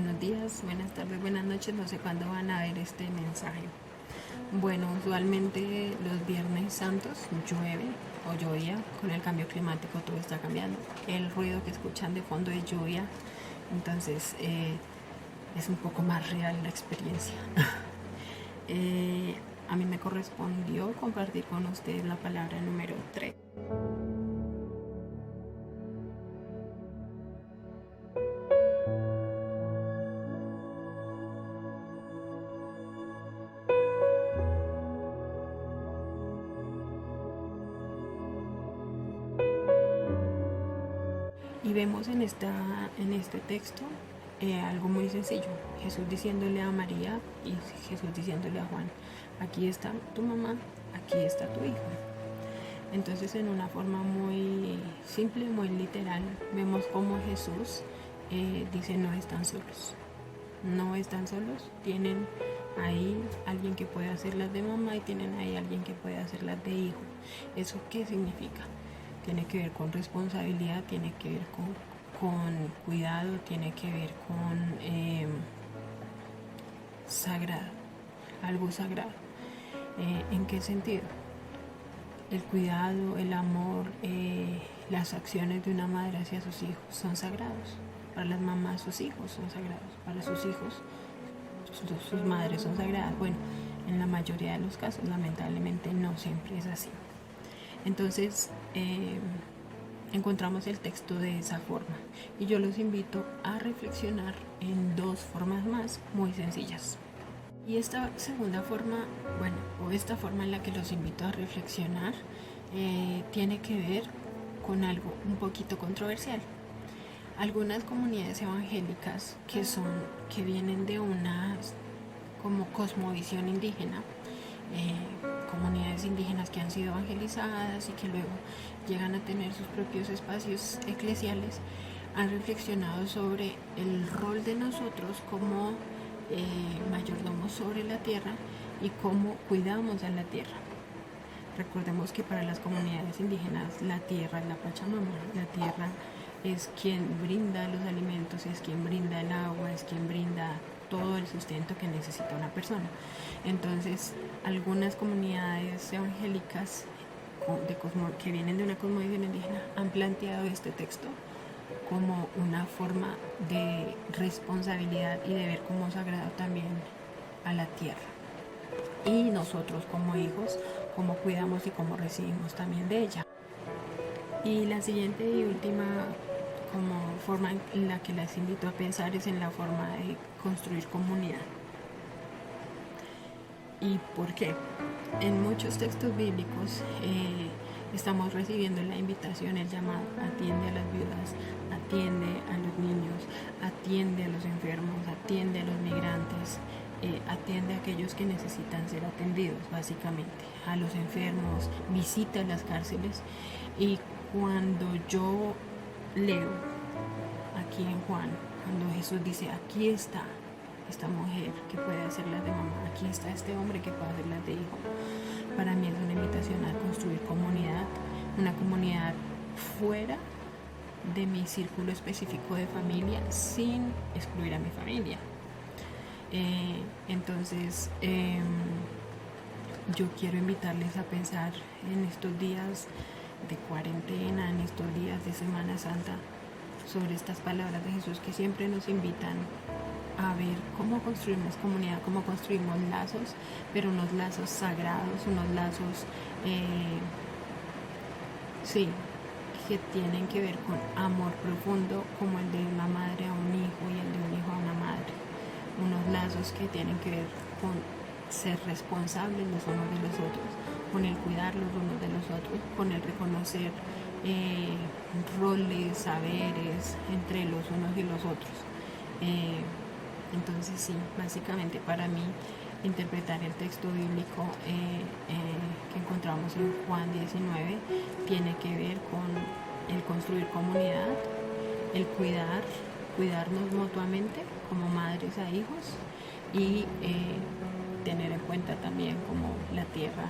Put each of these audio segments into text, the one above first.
buenos días, buenas tardes, buenas noches, no sé cuándo van a ver este mensaje. Bueno, usualmente los viernes santos llueve o llovía, con el cambio climático todo está cambiando. El ruido que escuchan de fondo es lluvia, entonces es un poco más real la experiencia. A mí me correspondió compartir con ustedes la palabra número 3. Y vemos en este texto algo muy sencillo. Jesús diciéndole a María y Jesús diciéndole a Juan, aquí está tu mamá, aquí está tu hijo. Entonces, en una forma muy simple, muy literal, vemos cómo Jesús dice no están solos. No están solos, tienen ahí alguien que puede hacerlas de mamá y tienen ahí alguien que puede hacerlas de hijo. ¿Eso qué significa? Tiene que ver con responsabilidad, tiene que ver con cuidado, tiene que ver con sagrado, algo sagrado. ¿En qué sentido? El cuidado, el amor, las acciones de una madre hacia sus hijos son sagrados. Para las mamás sus hijos son sagrados, para sus hijos sus madres son sagradas. Bueno, en la mayoría de los casos lamentablemente no siempre es así. Entonces encontramos el texto de esa forma y yo los invito a reflexionar en dos formas más muy sencillas. Y esta segunda forma, o esta forma en la que los invito a reflexionar tiene que ver con algo un poquito controversial. Algunas comunidades evangélicas que vienen de una como cosmovisión indígena, comunidades indígenas que han sido evangelizadas y que luego llegan a tener sus propios espacios eclesiales, han reflexionado sobre el rol de nosotros como mayordomos sobre la tierra y cómo cuidamos a la tierra. Recordemos que para las comunidades indígenas la tierra es la Pachamama, la tierra es quien brinda los alimentos, es quien brinda el agua, es quien brinda todo el sustento que necesita una persona. Entonces, algunas comunidades evangélicas que vienen de una cosmovisión indígena han planteado este texto como una forma de responsabilidad y de ver como sagrado también a la tierra. Y nosotros como hijos, cómo cuidamos y cómo recibimos también de ella. Y la siguiente y última como forma en la que las invito a pensar es en la forma de construir comunidad. ¿Y por qué? En muchos textos bíblicos estamos recibiendo la invitación, el llamado: atiende a las viudas, atiende a los niños, atiende a los enfermos, atiende a los migrantes, atiende a aquellos que necesitan ser atendidos, básicamente, a los enfermos, visita las cárceles. Y cuando yo leo aquí en Juan, cuando Jesús dice, aquí está esta mujer que puede hacerlas de mamá, aquí está este hombre que puede hacerlas de hijo, para mí es una invitación a construir comunidad, una comunidad fuera de mi círculo específico de familia, sin excluir a mi familia. Entonces yo quiero invitarles a pensar en estos días de cuarentena, en estos días de Semana Santa, sobre estas palabras de Jesús que siempre nos invitan a ver cómo construimos comunidad, cómo construimos lazos, pero unos lazos sagrados, unos lazos que tienen que ver con amor profundo, como el de una madre a un hijo y el de un hijo a una madre. Unos lazos que tienen que ver con ser responsables los unos de los otros, con el cuidar los unos de los otros, con el reconocer roles, saberes entre los unos y los otros. Entonces sí, básicamente para mí interpretar el texto bíblico que encontramos en Juan 19 tiene que ver con el construir comunidad, el cuidarnos mutuamente como madres a hijos y tener en cuenta también como la tierra,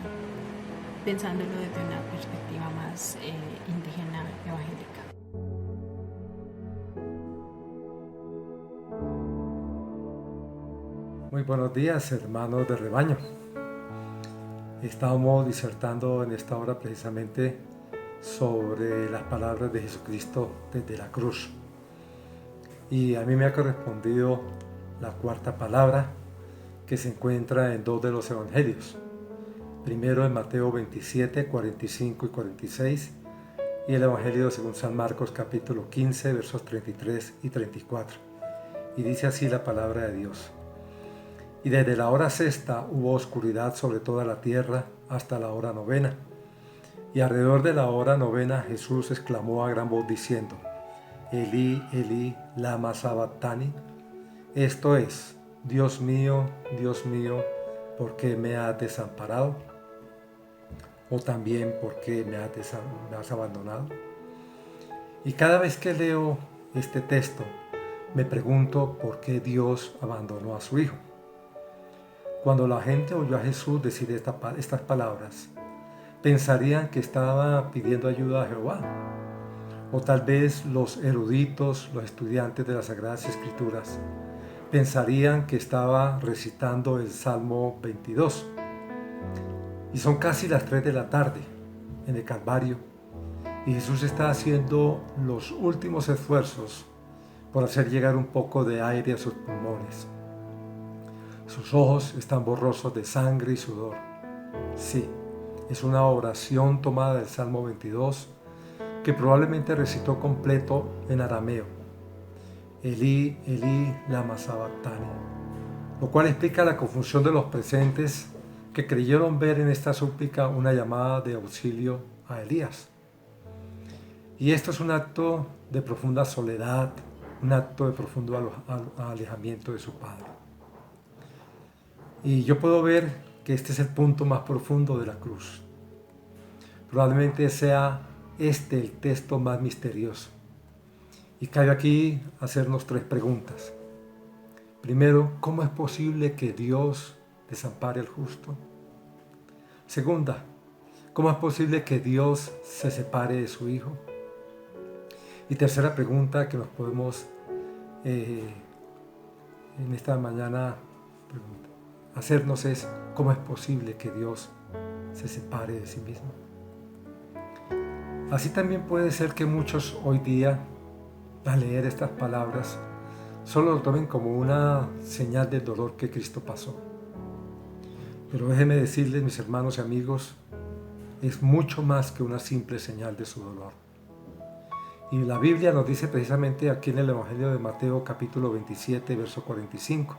pensándolo desde una perspectiva más indígena evangélica. Muy buenos días, hermanos de rebaño. Estamos disertando en esta hora precisamente sobre las palabras de Jesucristo desde la cruz. Y a mí me ha correspondido la cuarta palabra, que se encuentra en dos de los evangelios. Primero en Mateo 27, 45 y 46, y el evangelio según San Marcos capítulo 15, versos 33 y 34. Y dice así la palabra de Dios. Y desde la hora sexta hubo oscuridad sobre toda la tierra hasta la hora novena. Y alrededor de la hora novena Jesús exclamó a gran voz diciendo: Elí, Elí, lama sabactani. Esto es: Dios mío, ¿por qué me has desamparado? O también, ¿por qué me has abandonado? Y cada vez que leo este texto, me pregunto por qué Dios abandonó a su Hijo. Cuando la gente oyó a Jesús decir estas palabras, pensarían que estaba pidiendo ayuda a Jehová. O tal vez los eruditos, los estudiantes de las Sagradas Escrituras, pensarían que estaba recitando el Salmo 22. Y son casi las 3 de la tarde en el Calvario, y Jesús está haciendo los últimos esfuerzos por hacer llegar un poco de aire a sus pulmones. Sus ojos están borrosos de sangre y sudor. Sí, es una oración tomada del Salmo 22 que probablemente recitó completo en arameo. Elí, Elí, lama sabactani. Lo cual explica la confusión de los presentes que creyeron ver en esta súplica una llamada de auxilio a Elías. Y esto es un acto de profunda soledad, un acto de profundo alejamiento de su Padre. Y yo puedo ver que este es el punto más profundo de la cruz. Probablemente sea este el texto más misterioso. Y cabe aquí hacernos 3 preguntas. Primero, ¿cómo es posible que Dios desampare al justo? Segunda, ¿cómo es posible que Dios se separe de su Hijo? Y tercera pregunta que nos podemos en esta mañana hacernos es: ¿cómo es posible que Dios se separe de sí mismo? Así también puede ser que muchos hoy día, al leer estas palabras, solo lo tomen como una señal del dolor que Cristo pasó. Pero déjenme decirles, mis hermanos y amigos, es mucho más que una simple señal de su dolor. Y la Biblia nos dice precisamente aquí en el Evangelio de Mateo capítulo 27, verso 45.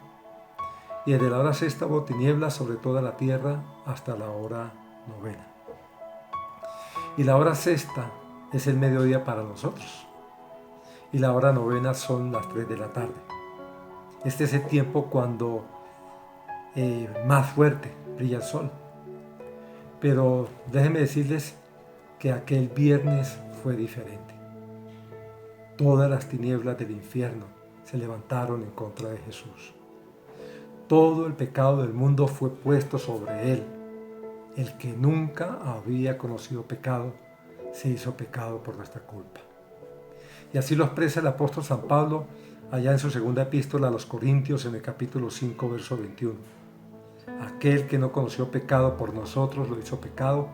Y desde la hora sexta hubo tinieblas sobre toda la tierra hasta la hora novena. Y la hora sexta es el mediodía para nosotros. Y la hora novena son las 3 de la tarde. Este es el tiempo cuando más fuerte brilla el sol. Pero déjenme decirles que aquel viernes fue diferente. Todas las tinieblas del infierno se levantaron en contra de Jesús. Todo el pecado del mundo fue puesto sobre él. El que nunca había conocido pecado, se hizo pecado por nuestra culpa. Y así lo expresa el apóstol San Pablo allá en su segunda epístola a los Corintios en el capítulo 5, verso 21. Aquel que no conoció pecado por nosotros lo hizo pecado,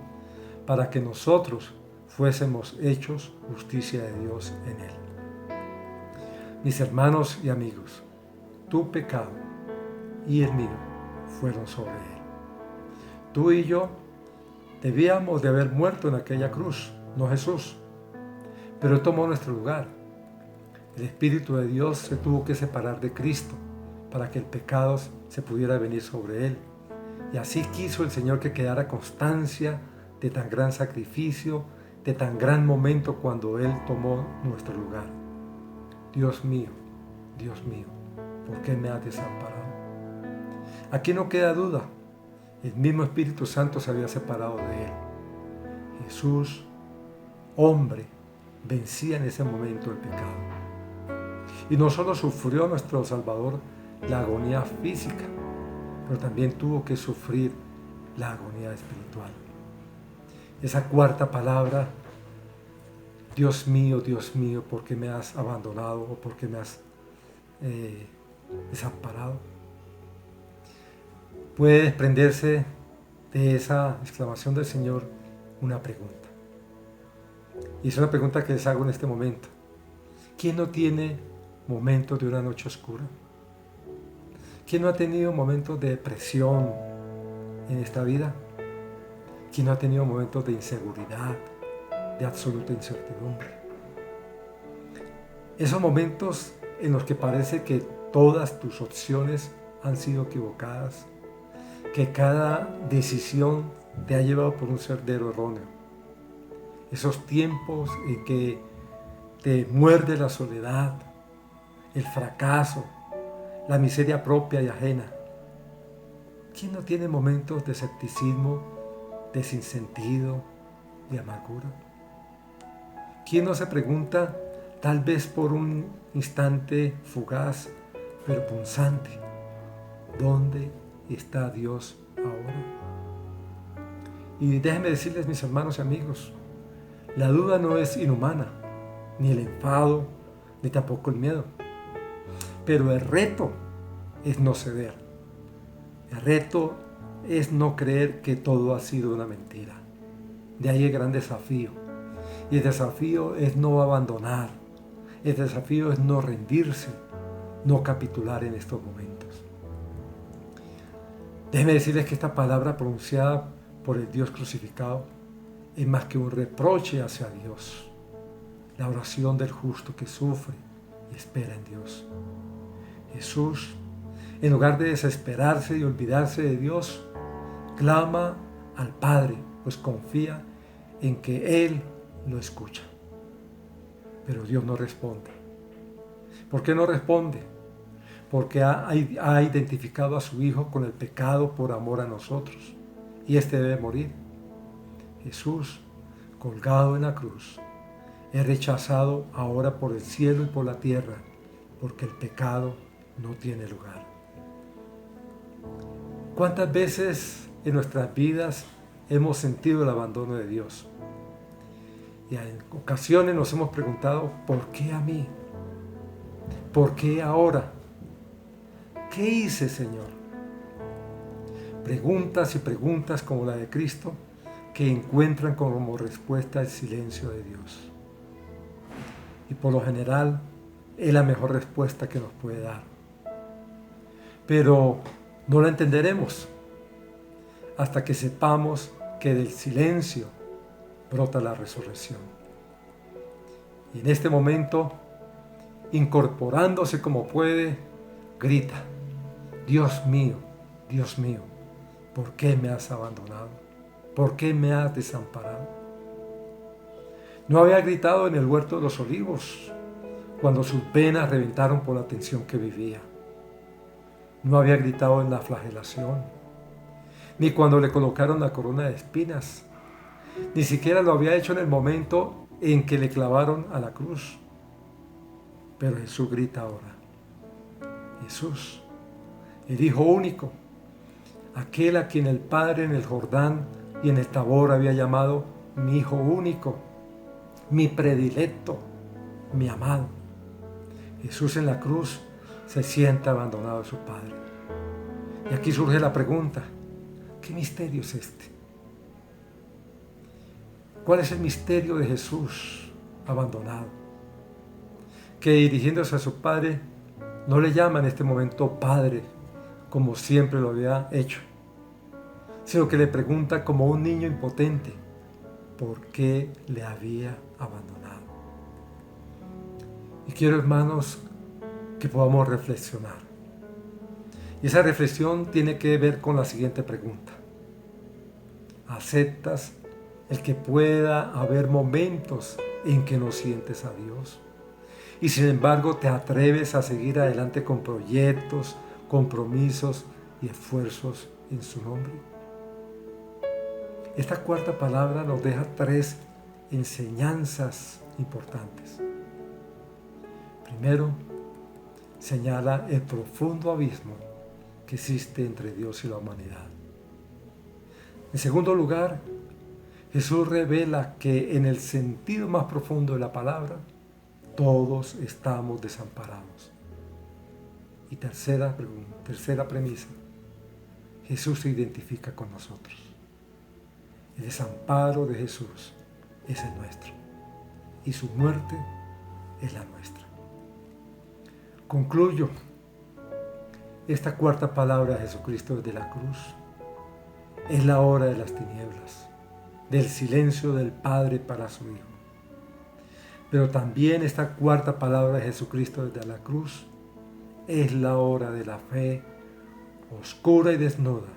para que nosotros fuésemos hechos justicia de Dios en él. Mis hermanos y amigos, tu pecado y el mío fueron sobre él. Tú y yo debíamos de haber muerto en aquella cruz, no Jesús, pero él tomó nuestro lugar. El Espíritu de Dios se tuvo que separar de Cristo para que el pecado se pudiera venir sobre él. Y así quiso el Señor que quedara constancia de tan gran sacrificio, de tan gran momento cuando él tomó nuestro lugar. Dios mío, ¿por qué me has desamparado? Aquí no queda duda, el mismo Espíritu Santo se había separado de él. Jesús, hombre, vencía en ese momento el pecado. Y no solo sufrió nuestro Salvador la agonía física, pero también tuvo que sufrir la agonía espiritual. Esa cuarta palabra, Dios mío, ¿por qué me has abandonado o por qué me has desamparado? puede desprenderse de esa exclamación del Señor una pregunta. Y es una pregunta que les hago en este momento. ¿Quién no tiene momentos de una noche oscura? ¿Quién no ha tenido momentos de depresión en esta vida? ¿Quién no ha tenido momentos de inseguridad, de absoluta incertidumbre? Esos momentos en los que parece que todas tus opciones han sido equivocadas, que cada decisión te ha llevado por un sendero erróneo. Esos tiempos en que te muerde la soledad, el fracaso, la miseria propia y ajena. ¿Quién no tiene momentos de escepticismo, de sinsentido, de amargura? ¿Quién no se pregunta, tal vez por un instante fugaz, pero punzante, ¿dónde está Dios ahora? Y déjenme decirles, mis hermanos y amigos, la duda no es inhumana, ni el enfado, ni tampoco el miedo. Pero el reto es no ceder. El reto es no creer que todo ha sido una mentira. De ahí el gran desafío. Y el desafío es no abandonar. El desafío es no rendirse, no capitular en estos momentos. Déjenme decirles que esta palabra pronunciada por el Dios crucificado es más que un reproche hacia Dios. La oración del justo que sufre y espera en Dios. Jesús, en lugar de desesperarse y olvidarse de Dios, clama al Padre, pues confía en que Él lo escucha. Pero Dios no responde. ¿Por qué no responde? Porque ha identificado a su Hijo con el pecado por amor a nosotros, y éste debe morir. Jesús, colgado en la cruz, es rechazado ahora por el cielo y por la tierra, porque el pecado no tiene lugar. ¿Cuántas veces en nuestras vidas hemos sentido el abandono de Dios? Y en ocasiones nos hemos preguntado, ¿por qué a mí? ¿Por qué ahora? ¿Qué hice, Señor? Preguntas y preguntas como la de Cristo que encuentran como respuesta el silencio de Dios. Y por lo general es la mejor respuesta que nos puede dar. Pero no la entenderemos hasta que sepamos que del silencio brota la resurrección. Y en este momento, incorporándose como puede, grita, Dios mío, ¿por qué me has abandonado? ¿Por qué me has desamparado? No había gritado en el huerto de los olivos, cuando sus venas reventaron por la tensión que vivía. No había gritado en la flagelación, ni cuando le colocaron la corona de espinas. Ni siquiera lo había hecho en el momento en que le clavaron a la cruz. Pero Jesús grita ahora. Jesús, el Hijo único, aquel a quien el Padre en el Jordán y en el Tabor había llamado mi Hijo único, mi predilecto, mi amado. Jesús en la cruz se siente abandonado de su Padre. Y aquí surge la pregunta, ¿qué misterio es este? ¿Cuál es el misterio de Jesús abandonado? Que dirigiéndose a su Padre, no le llama en este momento Padre, como siempre lo había hecho, sino que le pregunta como un niño impotente, ¿por qué le había abandonado? Y quiero, hermanos, que podamos reflexionar. Y esa reflexión tiene que ver con la siguiente pregunta. ¿Aceptas el que pueda haber momentos en que no sientes a Dios? Y sin embargo te atreves a seguir adelante con proyectos, compromisos y esfuerzos en su nombre. Esta cuarta palabra nos deja 3 enseñanzas importantes. Primero, señala el profundo abismo que existe entre Dios y la humanidad. En segundo lugar, Jesús revela que en el sentido más profundo de la palabra, todos estamos desamparados. Y tercera premisa, Jesús se identifica con nosotros. El desamparo de Jesús es el nuestro y su muerte es la nuestra. Concluyo esta cuarta palabra de Jesucristo desde la cruz. Es la hora de las tinieblas, del silencio del Padre para su Hijo. Pero también esta cuarta palabra de Jesucristo desde la cruz es la hora de la fe oscura y desnuda,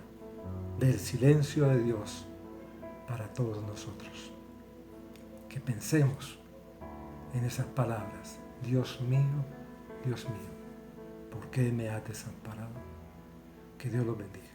del silencio de Dios para todos nosotros. Que pensemos en esas palabras. Dios mío, ¿por qué me has desamparado? Que Dios los bendiga.